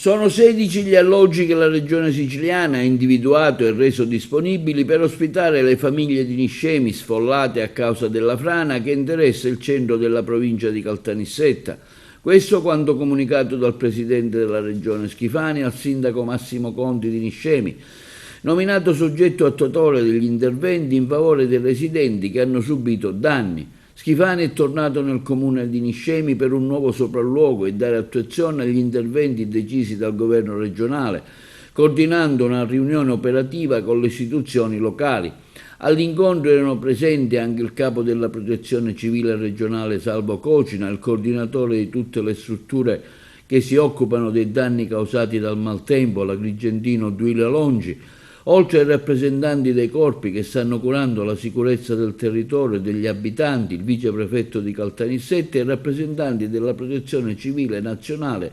Sono 16 gli alloggi che la Regione Siciliana ha individuato e reso disponibili per ospitare le famiglie di Niscemi sfollate a causa della frana che interessa il centro della provincia di Caltanissetta. Questo quanto comunicato dal Presidente della Regione Schifani al Sindaco Massimo Conti di Niscemi, nominato soggetto attuatore degli interventi in favore dei residenti che hanno subito danni. Schifani è tornato nel comune di Niscemi per un nuovo sopralluogo e dare attuazione agli interventi decisi dal governo regionale, coordinando una riunione operativa con le istituzioni locali. All'incontro erano presenti anche il capo della Protezione Civile regionale Salvo Cocina, il coordinatore di tutte le strutture che si occupano dei danni causati dal maltempo, l'agrigentino Duilio Longi, oltre ai rappresentanti dei corpi che stanno curando la sicurezza del territorio e degli abitanti, il viceprefetto di Caltanissetta e i rappresentanti della Protezione Civile Nazionale,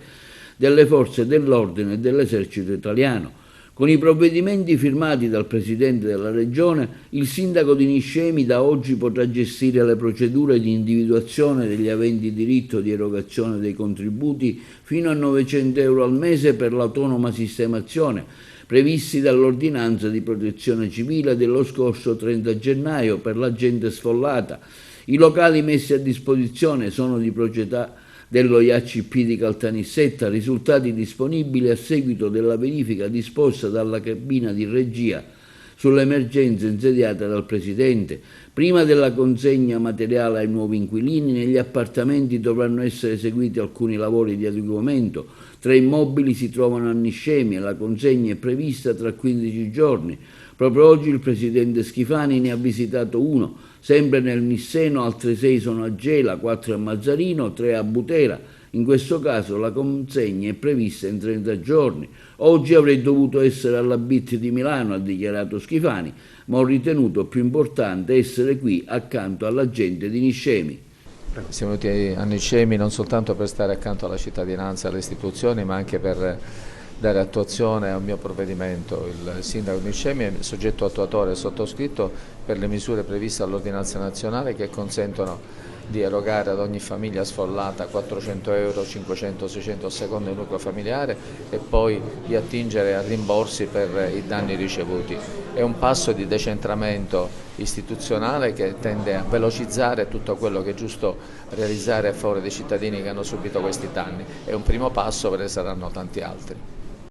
delle Forze dell'Ordine e dell'Esercito Italiano. Con i provvedimenti firmati dal Presidente della Regione, il Sindaco di Niscemi da oggi potrà gestire le procedure di individuazione degli aventi diritto di erogazione dei contributi fino a 900 euro al mese per l'autonoma sistemazione, previsti dall'ordinanza di protezione civile dello scorso 30 gennaio per la gente sfollata. I locali messi a disposizione sono di proprietà dello IACP di Caltanissetta, risultati disponibili a seguito della verifica disposta dalla cabina di regia sull'emergenza insediata dal Presidente. Prima della consegna materiale ai nuovi inquilini, negli appartamenti dovranno essere eseguiti alcuni lavori di adeguamento. 3 immobili si trovano a Niscemi e la consegna è prevista tra 15 giorni. Proprio oggi il Presidente Schifani ne ha visitato uno, sempre nel Nisseno, altre 6 sono a Gela, 4 a Mazzarino, 3 a Butera. In questo caso la consegna è prevista in 30 giorni. Oggi avrei dovuto essere alla BIT di Milano, ha dichiarato Schifani, ma ho ritenuto più importante essere qui accanto alla gente di Niscemi. Siamo venuti a Niscemi non soltanto per stare accanto alla cittadinanza e alle istituzioni, ma anche per dare attuazione a un mio provvedimento. Il Sindaco di Niscemi è soggetto attuatore sottoscritto per le misure previste dall'ordinanza nazionale che consentono di erogare ad ogni famiglia sfollata 400 euro, 500, 600 a seconda del nucleo familiare e poi di attingere a rimborsi per i danni ricevuti. È un passo di decentramento istituzionale che tende a velocizzare tutto quello che è giusto realizzare a favore dei cittadini che hanno subito questi danni. È un primo passo, ve ne saranno tanti altri.